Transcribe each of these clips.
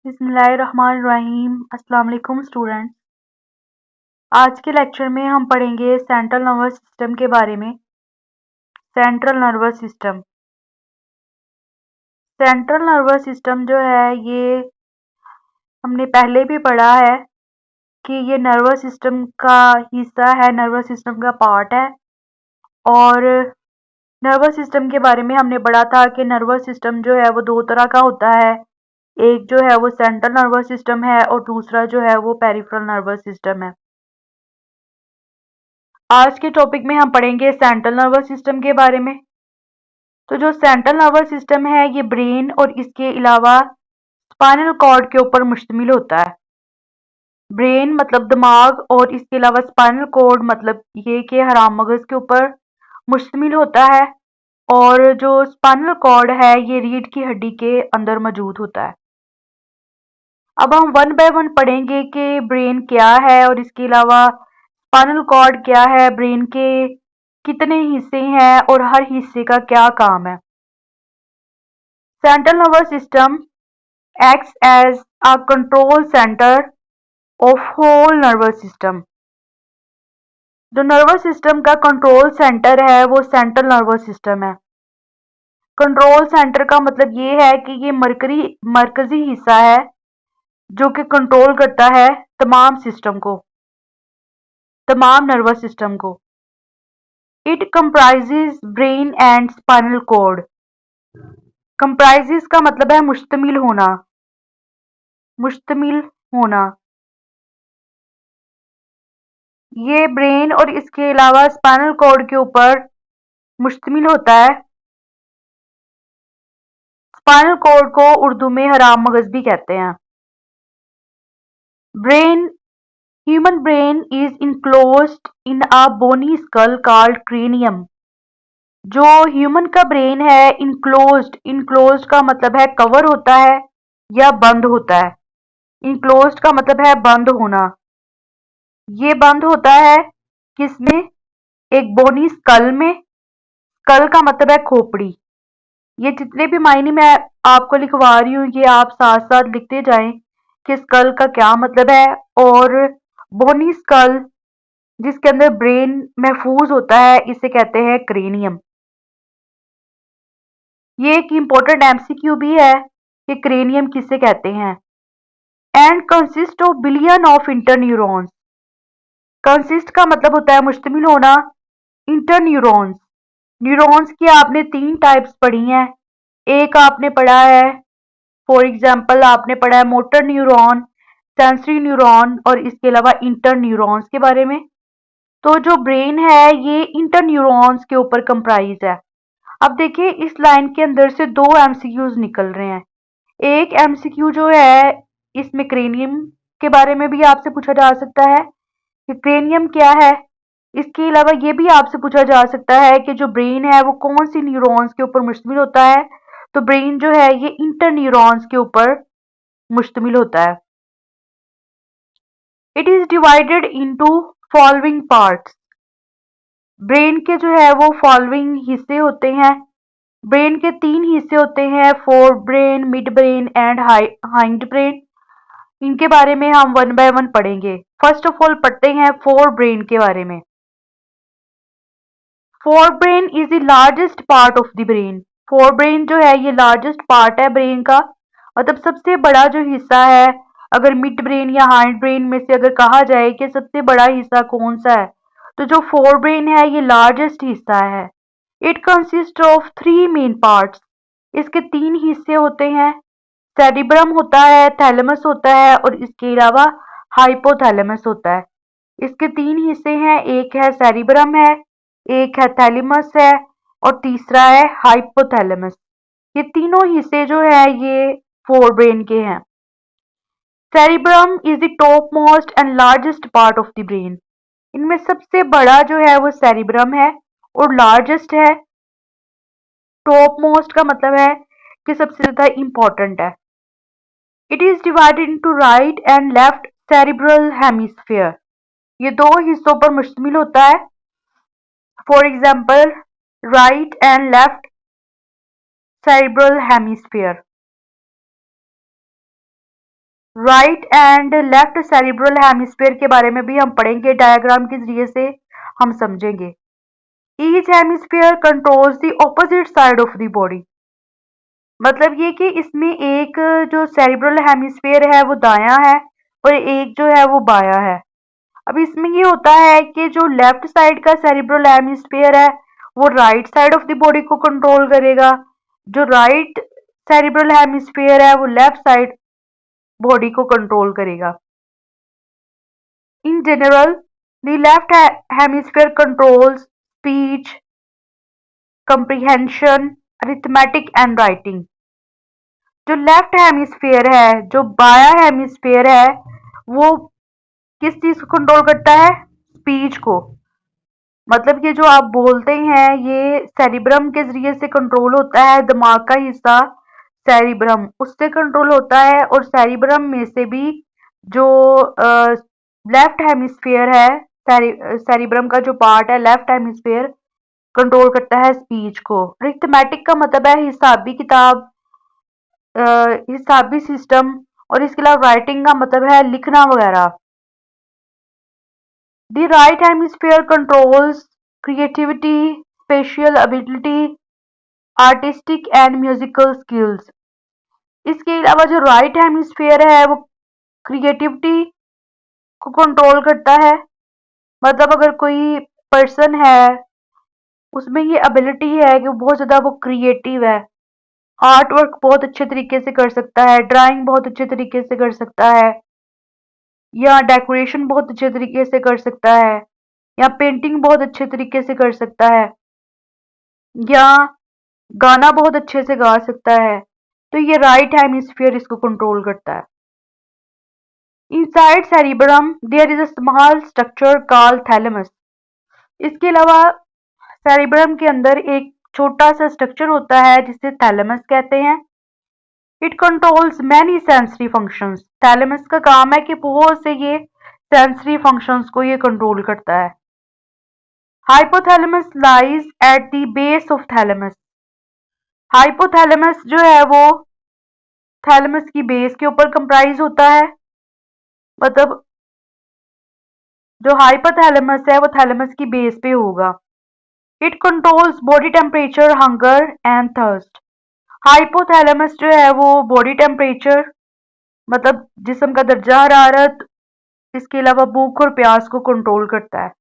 बिस्मिल्लाहिर्रहमानिर्रहीम। अस्सलाम वालेकुम स्टूडेंट्स। आज के लेक्चर में हम पढ़ेंगे सेंट्रल नर्वस सिस्टम के बारे में। Central nervous system central nervous system जो है ये हमने पहले भी पढ़ा है कि ये नर्वस सिस्टम का हिस्सा है, नर्वस सिस्टम का पार्ट है। और नर्वस सिस्टम के बारे में हमने पढ़ा था कि नर्वस सिस्टम जो है वो दो तरह का होता है। एक जो है वो सेंट्रल नर्वस सिस्टम है और दूसरा जो है वो पेरिफेरल नर्वस सिस्टम है। आज के टॉपिक में हम पढ़ेंगे सेंट्रल नर्वस सिस्टम के बारे में। तो जो सेंट्रल नर्वस सिस्टम है ये ब्रेन और इसके अलावा स्पाइनल कॉर्ड के ऊपर मुश्तमिल होता है। ब्रेन मतलब दिमाग और इसके अलावा स्पाइनल कॉर्ड मतलब ये कि हराम मगज के ऊपर मुश्तमिल होता है। और जो स्पाइनल कॉर्ड है ये रीढ़ की हड्डी के अंदर मौजूद होता है। अब हम वन बाय वन पढ़ेंगे कि ब्रेन क्या है और इसके अलावा स्पाइनल कॉर्ड क्या है, ब्रेन के कितने हिस्से हैं और हर हिस्से का क्या काम है। Central nervous system acts as a control centre of whole nervous system. जो नर्वस सिस्टम का कंट्रोल सेंटर है वो सेंट्रल नर्वस सिस्टम है। कंट्रोल सेंटर का मतलब ये है कि ये मरकजी हिस्सा है जो कि कंट्रोल करता है तमाम सिस्टम को, तमाम नर्वस सिस्टम को। It comprises brain and spinal cord. Comprises का मतलब है मुश्तमिल होना, मुश्तमिल होना। ये ब्रेन और इसके अलावा स्पाइनल कॉर्ड के ऊपर मुश्तमिल होता है। स्पाइनल कॉर्ड को उर्दू में हराम मगज भी कहते हैं। Brain human brain is enclosed in a bony skull called cranium. जो ह्यूमन का ब्रेन है इनक्लोज्ड का मतलब है कवर होता है या बंद होता है। इनक्लोज्ड का मतलब है बंद होना। ये बंद होता है किसमें? एक बोनी स्कल में। स्कल का मतलब है खोपड़ी। ये जितने भी मायने मैं आपको लिखवा रही हूँ ये आप साथ साथ लिखते जाएं कि स्कल का क्या मतलब है। और बोनी स्कल जिसके अंदर ब्रेन महफूज होता है इसे कहते हैं क्रेनियम। ये एक इम्पोर्टेंट एमसीक्यू भी है कि क्रेनियम किसे कहते हैं। And consist of billion of interneurons. Consist का मतलब होता है मुश्तमिल होना। इंटरन्यूरॉन्स, न्यूरॉन्स की आपने तीन टाइप्स पढ़ी हैं। एक आपने पढ़ा है, फॉर एग्जाम्पल आपने पढ़ा है मोटर न्यूरॉन, सेंसरी न्यूरॉन और इसके अलावा इंटर न्यूरॉन्स के बारे में। तो जो ब्रेन है ये इंटर न्यूरॉन्स के ऊपर कंप्राइज है। अब देखिए इस लाइन के अंदर से दो एमसीक्यूज निकल रहे हैं। एक एमसीक्यू जो है इसमें क्रेनियम के बारे में भी आपसे पूछा जा सकता है कि क्रेनियम क्या है। इसके अलावा ये भी आपसे पूछा जा सकता है कि जो ब्रेन है वो कौन सी न्यूरॉन्स के ऊपर मुश्तमिल होता है। तो ब्रेन जो है ये इंटर न्यूरॉन्स के ऊपर मुश्तमिल होता है। It is divided into following parts. Brain के जो है वो फॉलोइंग हिस्से होते हैं। ब्रेन के तीन हिस्से होते हैं, fore brain, mid brain and hind brain. इनके बारे में हम वन बाय वन पढ़ेंगे। फर्स्ट ऑफ ऑल पढ़ते हैं फोर ब्रेन के बारे में। Fore brain is the largest part of the brain. Fore brain जो है ये लार्जेस्ट पार्ट है ब्रेन का, मतलब सबसे बड़ा जो हिस्सा है। अगर मिड ब्रेन या हाइंड ब्रेन में से अगर कहा जाए कि सबसे बड़ा हिस्सा कौन सा है तो जो फोर ब्रेन है ये लार्जेस्ट हिस्सा है। It consist of three main parts. इसके तीन हिस्से होते हैं। सेरिब्रम होता है, थैलेमस होता है और इसके अलावा हाइपोथैलेमस होता है। इसके तीन हिस्से हैं, एक है सेरिब्रम है, एक है थैलेमस है और तीसरा है हाइपोथैलेमस। ये तीनों हिस्से जो है ये फोर ब्रेन के हैं। Cerebrum is the top most and largest part of the brain. इनमें सबसे बड़ा जो है वो सेरिब्रम है और लार्जेस्ट है। टॉप मोस्ट का मतलब है कि सबसे ज्यादा इंपॉर्टेंट है। It is divided into right and left cerebral hemisphere. ये दो हिस्सों पर मुश्तमिल होता है। For example right and left cerebral hemisphere. Right and left cerebral hemisphere के बारे में भी हम पढ़ेंगे, डायग्राम के जरिए से हम समझेंगे। Each hemisphere controls the opposite side of the body. मतलब ये कि इसमें एक जो सेरिब्रल हेमिस्फीयर है वो दायां है और एक जो है वो बायां है। अब इसमें ये होता है कि जो लेफ्ट साइड का सेरिब्रल हेमिस्फीयर है वो right side of the body को कंट्रोल करेगा, जो राइट सेरिब्रल हेमिस्फीयर है वो लेफ्ट साइड बॉडी को कंट्रोल करेगा। In general the left hemisphere controls speech, comprehension, arithmetic and writing. जो लेफ्ट हेमिस्फीयर है, जो बायां हेमिस्फीयर है, वो किस चीज को कंट्रोल करता है? स्पीच को। मतलब ये जो आप बोलते हैं ये सेरिब्रम के जरिए से कंट्रोल होता है, दिमाग का हिस्सा सेरिब्रम उससे कंट्रोल होता है, और सेरिब्रम में से भी जो लेफ्ट हेमिस्फीयर है, सेरिब्रम का जो पार्ट है लेफ्ट हेमिस्फीयर कंट्रोल करता है स्पीच को। अरिथमेटिक का मतलब है हिसाबी किताब, हिसाबी सिस्टम, और इसके अलावा राइटिंग का मतलब है लिखना वगैरह। The right hemisphere controls creativity, spatial ability, artistic and musical skills. इसके अलावा जो राइट हेमिस्फीयर है वो क्रिएटिविटी को कंट्रोल करता है। मतलब अगर कोई पर्सन है उसमें ये एबिलिटी है कि वो बहुत ज़्यादा वो क्रिएटिव है, आर्ट वर्क बहुत अच्छे तरीके से कर सकता है, ड्राइंग बहुत अच्छे तरीके से कर सकता है, या डेकोरेशन बहुत अच्छे तरीके से कर सकता है, या पेंटिंग बहुत अच्छे तरीके से कर सकता है, या गाना बहुत अच्छे से गा सकता है, तो ये राइट हेमिस्फीयर इसको कंट्रोल करता है। Inside cerebrum there is a small structure called thalamus. इसके अलावा सेरिब्रम के अंदर एक छोटा सा स्ट्रक्चर होता है जिसे थैलेमस कहते हैं। It controls many sensory functions. Thalamus का काम है कि बहुत से ये सेंसरी फंक्शंस को ये कंट्रोल करता है। Hypothalamus lies at the base of thalamus. Hypothalamus जो है वो थैलेमस की बेस के ऊपर कंप्राइज होता है। मतलब जो हाइपोथैलेमस है वो थैलेमस की बेस पे होगा। It controls body temperature, hunger and thirst. Hypothalamus जो है वो बॉडी टेम्परेचर मतलब जिस्म का दर्जा हरारत, इसके अलावा भूख और प्यास को कंट्रोल करता है।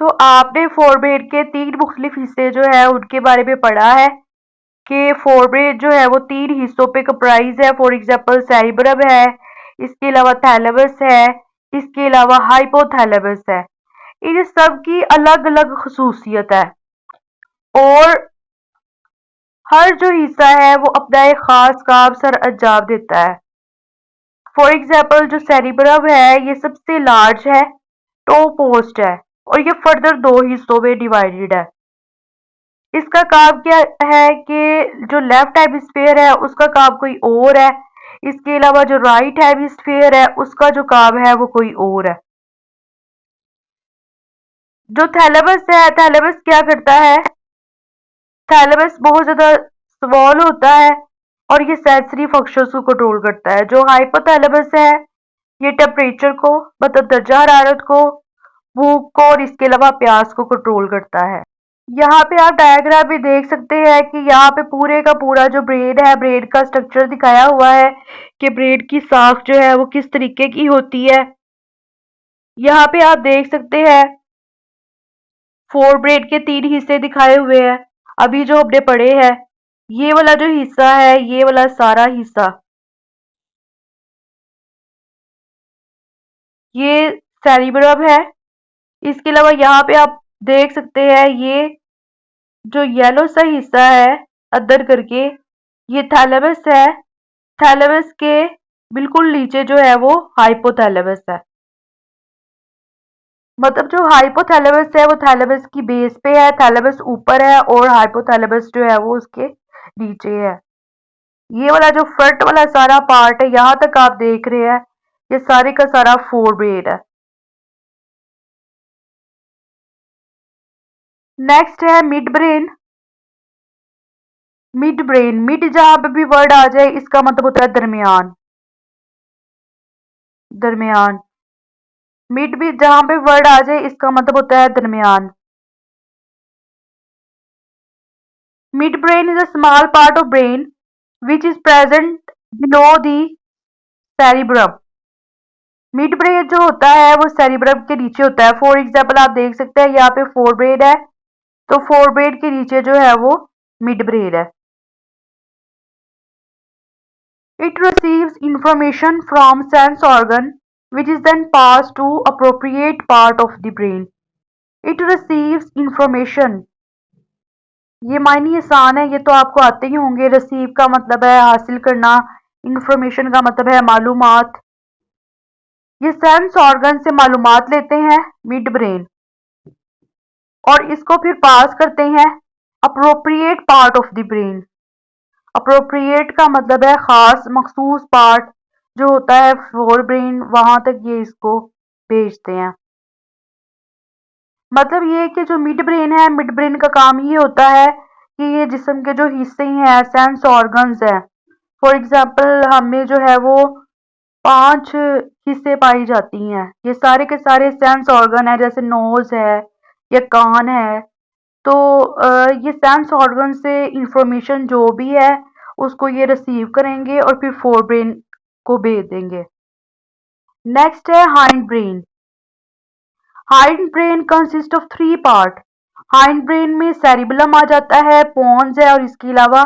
तो आपने फोरब्रेड के 3 मुख्तलिफ हिस्से जो है उनके बारे में पढ़ा है कि फोरब्रेड जो है वो 3 हिस्सों पे कंप्राइज है। फॉर एग्जांपल सेरिब्रम है, इसके अलावा थैलेमस है, इसके अलावा हाइपोथैलेमस है। इन सब की अलग अलग खसूसियत है और हर जो हिस्सा है वो अपना एक खास काम सर अंजाम देता है। फॉर एग्जाम्पल जो सेरिब्रम है ये सबसे लार्ज है, टॉप मोस्ट है, और ये फर्दर 2 हिस्सों में डिवाइडेड है। इसका काम क्या है कि जो लेफ्ट हेमिस्फीयर है उसका काम कोई और है, इसके अलावा जो राइट हेमिस्फीयर है उसका जो काम है वो कोई और है। जो थैलेमस है, थैलेमस क्या करता है? थैलेमस बहुत ज्यादा स्मॉल होता है और ये सेंसरी फंक्शंस को कंट्रोल करता है। जो हाइपोथैलेमस है ये टेम्परेचर को मतलब दर्जा हरारत को, भूख को और इसके अलावा प्यास को कंट्रोल करता है। यहाँ पे आप डायग्राम में देख सकते हैं कि यहाँ पे पूरे का पूरा जो ब्रेन है, ब्रेन का स्ट्रक्चर दिखाया हुआ है कि ब्रेन की साख जो है वो किस तरीके की होती है। यहाँ पे आप देख सकते हैं फोर ब्रेन के 3 हिस्से दिखाए हुए हैं। अभी जो हमने पढ़े हैं ये वाला जो हिस्सा है, ये वाला सारा हिस्सा, ये सेरिब्रम है। इसके अलावा यहाँ पे आप देख सकते हैं ये जो येलो सा हिस्सा है अंदर करके, ये थैलेमस है। थैलेमस के बिल्कुल नीचे जो है वो हाइपोथैलेमस है। मतलब जो हाइपोथैलेमस है वो थैलेमस की बेस पे है, थैलेमस ऊपर है और हाइपोथैलेमस जो है वो उसके नीचे है। ये वाला जो फ्रंट वाला सारा पार्ट है यहाँ तक आप देख रहे हैं, ये सारे का सारा फोर ब्रेन है। नेक्स्ट है mid brain. Mid brain, mid जहां पे भी वर्ड आ जाए इसका मतलब होता है दरमियान। दरमियान। मिड भी जहां पे वर्ड आ जाए इसका मतलब होता है दरमियान। Mid brain is a small part of brain which is present below the cerebrum. Mid brain जो होता है वो सेरिब्रम के नीचे होता है। फॉर एग्जाम्पल आप देख सकते हैं यहाँ पे फोर ब्रेन है, तो फोर ब्रेन के नीचे जो है वो मिड ब्रेन है। It receives information from sense organ which is then passed to appropriate part of the brain. It receives information। ये मायने आसान है, ये तो आपको आते ही होंगे। रिसीव का मतलब है हासिल करना, इंफॉर्मेशन का मतलब है मालूमात। ये सेंस ऑर्गन से मालूमात लेते हैं मिड ब्रेन और इसको फिर पास करते हैं appropriate part of the brain. Appropriate का मतलब है खास मखसूस पार्ट जो होता है फोर ब्रेन, वहां तक ये इसको भेजते हैं। मतलब ये कि जो मिड ब्रेन है, मिड ब्रेन का काम ये होता है कि ये जिस्म के जो हिस्से हैं, सेंस ऑर्गन्स हैं। फॉर एग्जाम्पल हमें जो है वो 5 हिस्से पाई जाती हैं। ये सारे के सारे सेंस ऑर्गन है, जैसे नोज है या कान है। तो ये सेंस ऑर्गन से इंफॉर्मेशन जो भी है उसको ये रिसीव करेंगे और फिर फोर ब्रेन को भेज देंगे। नेक्स्ट है hind brain. Hind brain consist of 3 part. Hind brain में सेरिबेलम आ जाता है, पोन्स है और इसके अलावा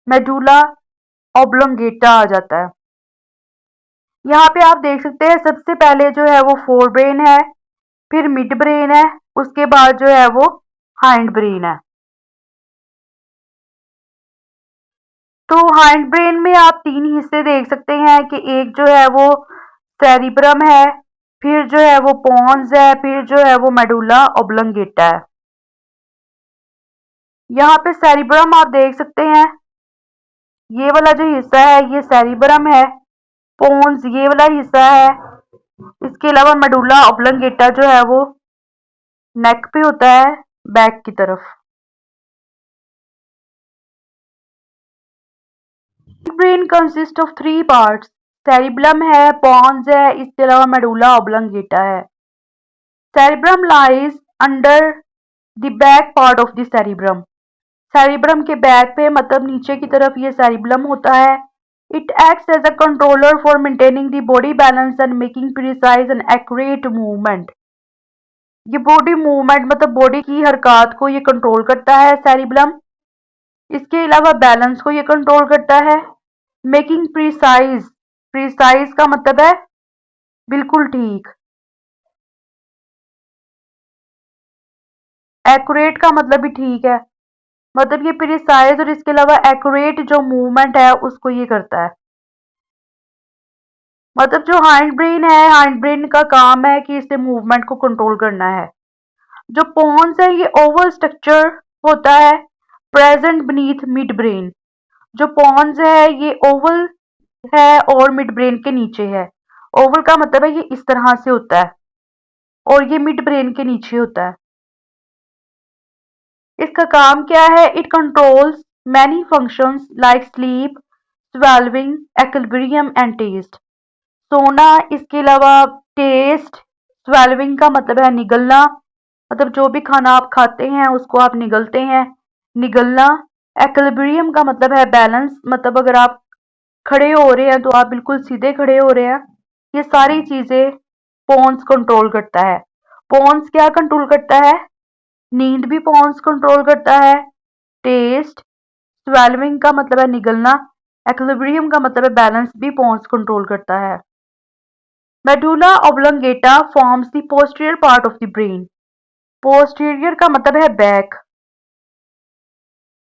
मेडुला ऑब्लोंगेटा आ जाता है। यहाँ पे आप देख सकते हैं सबसे पहले जो है वो फोर ब्रेन है, फिर मिड ब्रेन है, उसके बाद जो है वो हाइंड ब्रेन है। तो हाइंड ब्रेन में आप 3 हिस्से देख सकते हैं कि एक जो है वो सेरिब्रम है, फिर जो है वो पोन्स है, फिर जो है वो मेडुला ऑब्लोंगेटा है। यहाँ पे सेरिब्रम आप देख सकते हैं, ये वाला जो हिस्सा है ये सेरिब्रम है, पोन्स ये वाला हिस्सा है, इसके अलावा मेडुला ऑब्लोंगेटा जो है वो नेक पे होता है बैक की तरफ। Brain consist of 3 parts. Cerebrum है, पोन्स है, इसके अलावा मेडुला ऑब्लोंगेटा है। Cerebrum lies under the back part of the cerebrum. सेरिब्रम के बैक पे मतलब नीचे की तरफ ये सेरिब्रम होता है। It acts as a controller for maintaining the body balance and making precise and accurate movement. ये बॉडी मूवमेंट मतलब बॉडी की हरकत को ये कंट्रोल करता है सेरिब्रम। इसके अलावा बैलेंस को ये कंट्रोल करता है। मेकिंग प्रिसाइज, प्रिसाइज का मतलब है बिल्कुल ठीक। एक्यूरेट का मतलब भी ठीक है, मतलब ये प्रिसाइज और इसके अलावा एक्यूरेट जो मूवमेंट है उसको ये करता है। मतलब जो हाइंड ब्रेन है, हाइंड ब्रेन का काम है कि इसे मूवमेंट को कंट्रोल करना है। जो पोन्स है ये ओवल स्ट्रक्चर होता है प्रेजेंट बीनीथ मिड ब्रेन। जो पोन्स है ये ओवल है और मिड ब्रेन के नीचे है। ओवल का मतलब है ये इस तरह से होता है और ये मिड ब्रेन के नीचे होता है। इसका काम क्या है? It controls many functions like sleep, swallowing, equilibrium and taste. सोना, इसके अलावा टेस्ट, स्वेल्विंग का मतलब है निगलना, मतलब जो भी खाना आप खाते हैं उसको आप निगलते हैं, निगलना। एक्विलिब्रियम का मतलब है बैलेंस, मतलब अगर आप खड़े हो रहे हैं तो आप बिल्कुल सीधे खड़े हो रहे हैं। ये सारी चीजें पोन्स कंट्रोल करता है। पोन्स क्या कंट्रोल करता है? नींद भी पोन्स कंट्रोल करता है। टेस्ट, स्वेल्विंग का मतलब है निगलना, एक्विलिब्रियम का मतलब है बैलेंस भी पोन्स कंट्रोल करता है। Medulla oblongata forms the posterior part of the brain. Posterior का मतलब है बैक।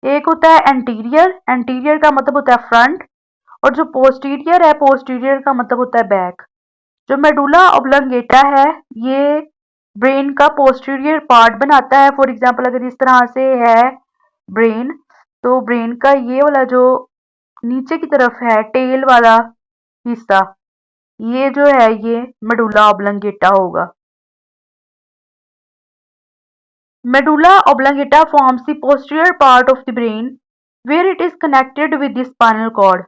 एक होता है एंटीरियर, एंटीरियर का मतलब होता है फ्रंट, और जो पोस्टीरियर है, पोस्टीरियर का मतलब होता है बैक। जो मेडुला ऑब्लोंगेटा है ये ब्रेन का पोस्टीरियर पार्ट बनाता है। फॉर एग्जांपल अगर इस तरह से है ब्रेन, तो ब्रेन का ये वाला जो नीचे की तरफ है टेल वाला हिस्सा, ये जो है ये मेडुला ऑब्लोंगेटा होगा। Medulla oblongata forms the posterior part of the brain where it is connected with the spinal cord,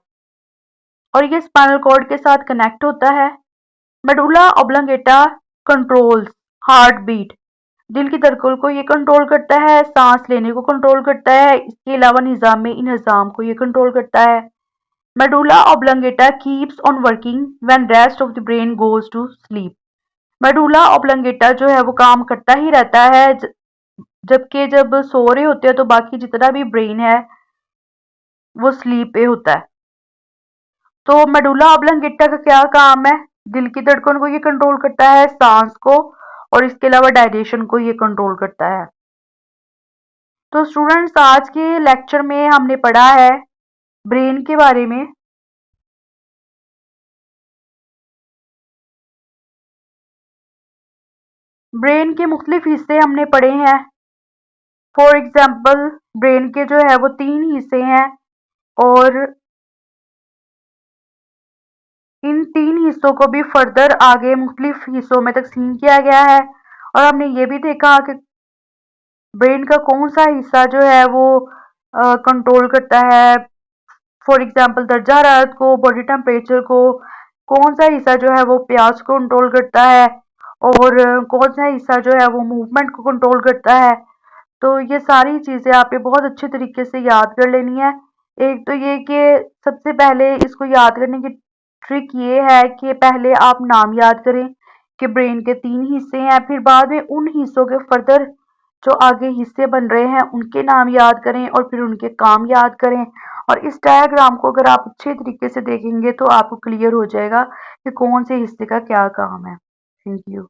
और ये स्पाइनल कॉर्ड के साथ कनेक्ट होता है। Medulla oblongata controls heart beat, दिल की धड़कन को ये कंट्रोल करता है, सांस लेने को कंट्रोल करता है, इसके अलावा निजाम इंहजाम को ये कंट्रोल करता है। Medulla oblongata keeps on working when rest of the brain goes to sleep. Medulla oblongata जो है वो काम करता ही रहता है, जबकि जब सो रहे होते हैं तो बाकी जितना भी ब्रेन है वो स्लीप पे होता है। तो मेडुला ऑब्लोंगेटा का क्या काम है? दिल की धड़कन को ये कंट्रोल करता है, सांस को, और इसके अलावा डायजेशन को ये कंट्रोल करता है। तो स्टूडेंट्स, आज के लेक्चर में हमने पढ़ा है ब्रेन के बारे में। ब्रेन के मुख्तलिफ हिस्से हमने पढ़े हैं। फॉर एग्जाम्पल, ब्रेन के जो है वो 3 हिस्से हैं और इन 3 हिस्सों को भी फर्दर आगे मुख्तलिफ हिस्सों में तकसीम किया गया है। और हमने ये भी देखा कि ब्रेन का कौन सा हिस्सा जो है वो कंट्रोल करता है। फॉर एग्जाम्पल, दर्जा हरारत को, बॉडी टेम्परेचर को, कौन सा हिस्सा जो है वो प्यास को कंट्रोल करता है, और कौन सा हिस्सा जो है वो मूवमेंट को कंट्रोल करता है। तो ये सारी चीज़ें आपने बहुत अच्छे तरीके से याद कर लेनी है। एक तो ये कि सबसे पहले इसको याद करने की ट्रिक ये है कि पहले आप नाम याद करें कि ब्रेन के 3 हिस्से हैं, फिर बाद में उन हिस्सों के फर्दर जो आगे हिस्से बन रहे हैं उनके नाम याद करें और फिर उनके काम याद करें। और इस डायग्राम को अगर आप अच्छे तरीके से देखेंगे तो आपको क्लियर हो जाएगा कि कौन से हिस्से का क्या काम है। Thank you.